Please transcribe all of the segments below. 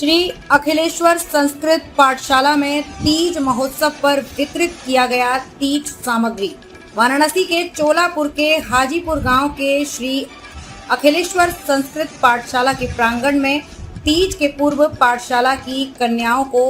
श्री अखिलेश्वर संस्कृत पाठशाला में तीज महोत्सव पर वितरित किया गया तीज सामग्री। वाराणसी के चोलापुर के हाजीपुर गांव के श्री अखिलेश्वर संस्कृत पाठशाला के प्रांगण में तीज के पूर्व पाठशाला की कन्याओं को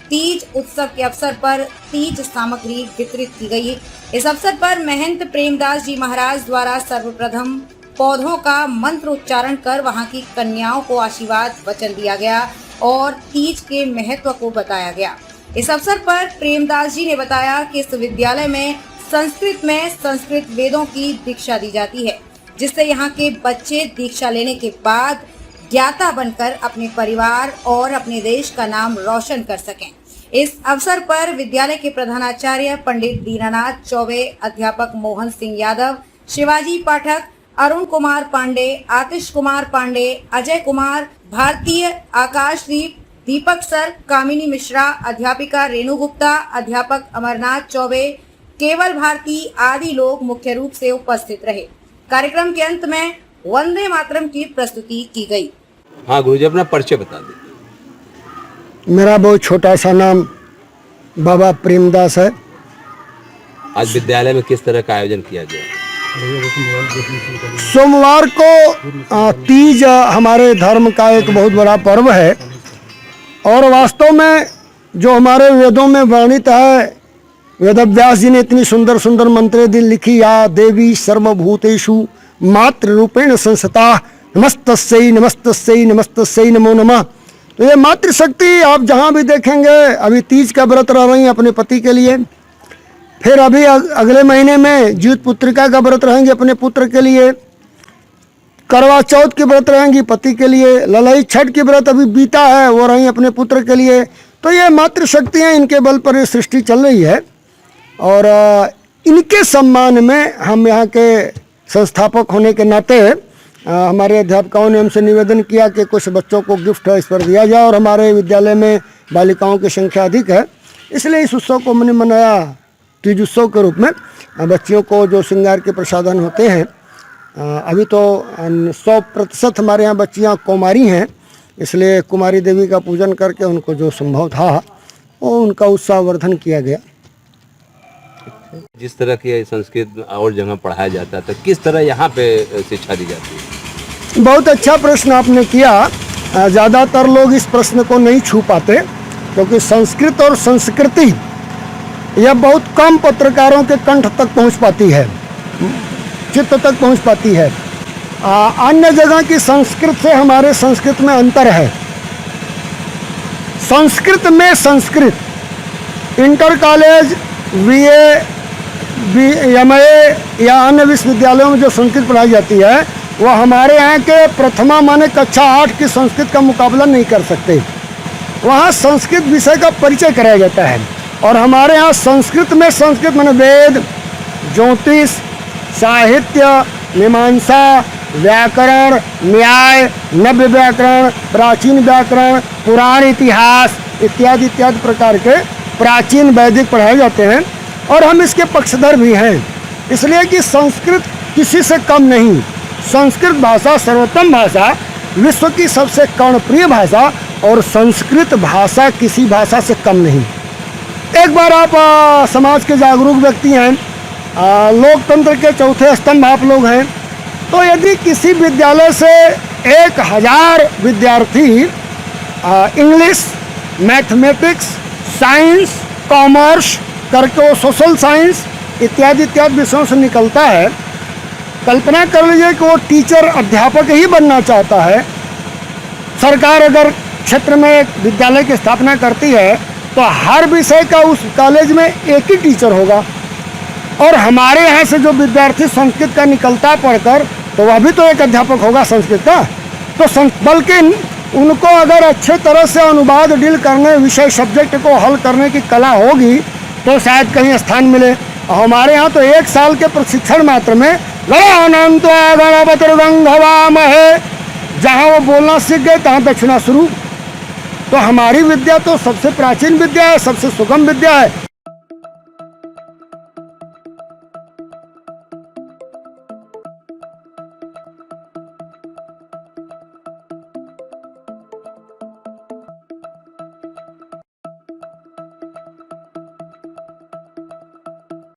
तीज उत्सव के अवसर पर तीज सामग्री वितरित की गई। इस अवसर पर महंत प्रेमदास जी महाराज द्वारा सर्वप्रथम पौधों का मंत्र उच्चारण कर वहां की कन्याओं को आशीर्वाद वचन दिया गया और तीज के महत्व को बताया गया। इस अवसर पर प्रेमदास जी ने बताया कि इस विद्यालय में संस्कृत वेदों की दीक्षा दी जाती है, जिससे यहाँ के बच्चे दीक्षा लेने के बाद ज्ञाता बनकर अपने परिवार और अपने देश का नाम रोशन कर सकें। इस अवसर पर विद्यालय के प्रधानाचार्य पंडित दीनानाथ चौबे, अध्यापक मोहन सिंह यादव, शिवाजी पाठक, अरुण कुमार पांडे, आतिश कुमार पांडे, अजय कुमार, भारतीय आकाशदीप, दीपक सर, कामिनी मिश्रा, अध्यापिका रेणु गुप्ता, अध्यापक अमरनाथ चौबे, केवल भारती आदि लोग मुख्य रूप से उपस्थित रहे। कार्यक्रम के अंत में वंदे मातरम की प्रस्तुति की गई। हाँ गुरुजी, अपना परिचय बता दें। मेरा बहुत छोटा सा नाम बाबा प्रेमदास है। आज विद्यालय में किस तरह का आयोजन किया गया? सोमवार को तीज हमारे धर्म का एक बहुत बड़ा पर्व है और वास्तव में जो हमारे वेदों में वर्णित है, वेदव्यास जी ने इतनी सुंदर सुंदर मंत्रें दी लिखी, या देवी सर्वभूतेषु मातृ रूपेण संस्थिता नमस्तस्यै नमस्तस्यै नमस्तस्यै नमो नमः। तो ये मातृशक्ति आप जहाँ भी देखेंगे, अभी तीज का व्रत रह रही हैं अपने पति के लिए, फिर अभी अगले महीने में जीवित पुत्रिका का व्रत रहेंगे अपने पुत्र के लिए, करवा चौथ की व्रत रहेंगी पति के लिए, ललाई छठ की व्रत अभी बीता है वो रही अपने पुत्र के लिए। तो ये मातृशक्तियाँ, इनके बल पर ये सृष्टि चल रही है और इनके सम्मान में हम यहाँ के संस्थापक होने के नाते हमारे अध्यापकों ने हमसे निवेदन किया कि कुछ बच्चों को गिफ्ट इस पर दिया जाए और हमारे विद्यालय में बालिकाओं की संख्या अधिक है, इसलिए इस उत्सव को मैंने मनाया तीज उत्सव के रूप में। बच्चियों को जो श्रृंगार के प्रसाधन होते हैं, अभी तो 100% हमारे यहाँ बच्चियाँ कुमारी हैं, इसलिए कुमारी देवी का पूजन करके उनको जो संभव था वो उनका उत्साहवर्धन किया गया। जिस तरह की संस्कृत और जगह पढ़ाया जाता है, तो किस तरह यहाँ पे शिक्षा दी जाती है? बहुत अच्छा प्रश्न आपने किया। ज़्यादातर लोग इस प्रश्न को नहीं छू पाते क्योंकि संस्कृत और संस्कृति यह बहुत कम पत्रकारों के कंठ तक पहुंच पाती है, चित्त तक पहुंच पाती है। अन्य जगह की संस्कृत से हमारे संस्कृत में अंतर है। संस्कृत में Sanskrit inter college, BA, MA या अन्य विश्वविद्यालयों में जो संस्कृत पढ़ाई जाती है वह हमारे यहाँ के प्रथमा माने कक्षा 8 की संस्कृत का मुकाबला नहीं कर सकते। वहाँ संस्कृत विषय का परिचय कराया जाता है और हमारे यहाँ संस्कृत में संस्कृत माने वेद, ज्योतिष, साहित्य, मीमांसा, व्याकरण, न्याय, नव्य व्याकरण, प्राचीन व्याकरण, पुराण इतिहास इत्यादि इत्यादि प्रकार के प्राचीन वैदिक पढ़ाए जाते हैं और हम इसके पक्षधर भी हैं, इसलिए कि संस्कृत किसी से कम नहीं। संस्कृत भाषा सर्वोत्तम भाषा, विश्व की सबसे कर्णप्रिय भाषा और संस्कृत भाषा किसी भाषा से कम नहीं। एक बार आप समाज के जागरूक व्यक्ति हैं, लोकतंत्र के चौथे स्तंभ आप लोग हैं, तो यदि किसी विद्यालय से 1000 विद्यार्थी इंग्लिश, मैथमेटिक्स, साइंस, कॉमर्स करके वो सोशल साइंस इत्यादि इत्यादि विषयों से निकलता है, कल्पना कर लीजिए कि वो टीचर अध्यापक ही बनना चाहता है। सरकार अगर क्षेत्र में एक विद्यालय की स्थापना करती है तो हर विषय का उस कॉलेज में एक ही टीचर होगा और हमारे यहाँ से जो विद्यार्थी संस्कृत का निकलता है पढ़कर, तो वह भी तो एक अध्यापक होगा संस्कृत का। तो बल्कि उनको अगर अच्छे तरह से अनुवाद डील करने, विषय सब्जेक्ट को हल करने की कला होगी तो शायद कहीं स्थान मिले। हमारे यहाँ तो 1 साल के प्रशिक्षण मात्र में गणपतिर्गंघवामहे, जहाँ वो बोलना सीख गए तहाँ दक्षिणा शुरू। तो हमारी विद्या तो सबसे प्राचीन विद्या है, सबसे सुगम विद्या है।